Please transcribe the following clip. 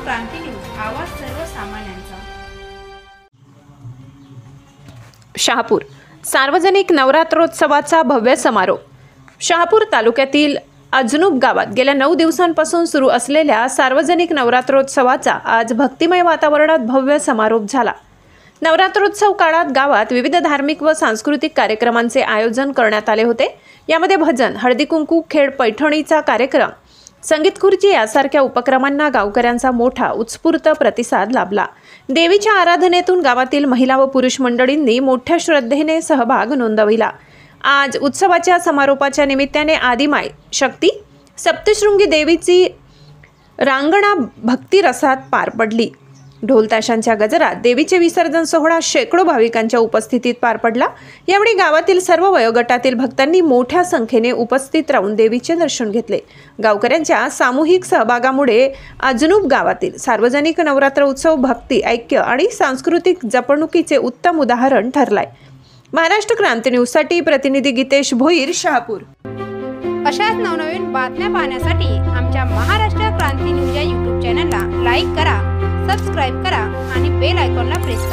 क्रांती news, आवाज सर्वसामान्यांचा। शहापूर सार्वजनिक नवरात्रोत्सवाचा भव्य समारोप। शहापूर तालुक्यातील अजनुब गावात गेल्या 9 दिवसांपासून सुरू असलेल्या सार्वजनिक नवरात्रोत्सवाचा आज भक्तिमय वातावरणात भव्य समारोप झाला। नवरात्रोत्सव काळात गावात विविध धार्मिक व सांस्कृतिक कार्यक्रमांचे आयोजन करण्यात आले होते। यामध्ये भजन, हळदी कुंकू, खेळ पैठणीचा कार्यक्रम, संगीत खुर्ची यासारख्या उपक्रमांना गावकऱ्यांचा मोठा उत्स्फूर्त प्रतिसाद लाभला। देवीच्या आराधनेतून गावातील महिला व पुरुष मंडळींनी मोठ्या श्रद्धेने सहभाग नोंदविला। आज उत्सवाच्या समारोपाच्या निमित्ताने आदिमाय शक्ती सप्तशृंगी देवीची रांगणा भक्तिरसात पार पडली। ढोल ताशांच्या गजरात देवीचे विसर्जन सोहळा शेकडो भाविकांच्या उपस्थितीत पार पडला। यावेळी गावातील सर्व वयोगटातील भक्तांनी मोठ्या संख्येने उपस्थित राहून देवीचे दर्शन घेतले। गावकऱ्यांच्या सामूहिक सहभागामुळे अजनुब गावातील सार्वजनिक नवरात्र उत्सव भक्ती, ऐक्य आणि सांस्कृतिक जपणुकीचे उत्तम उदाहरण ठरलाय। महाराष्ट्र क्रांती न्यूज साठी प्रतिनिधी गीतेश भोईर, शहापूर। अशाच नवनवीन बातम्या पाहण्यासाठी आमच्या महाराष्ट्र क्रांती न्यूज या YouTube चॅनलला लाईक करा, सबस्क्राइब करा आणि बेल आयकॉनला प्रेस करा।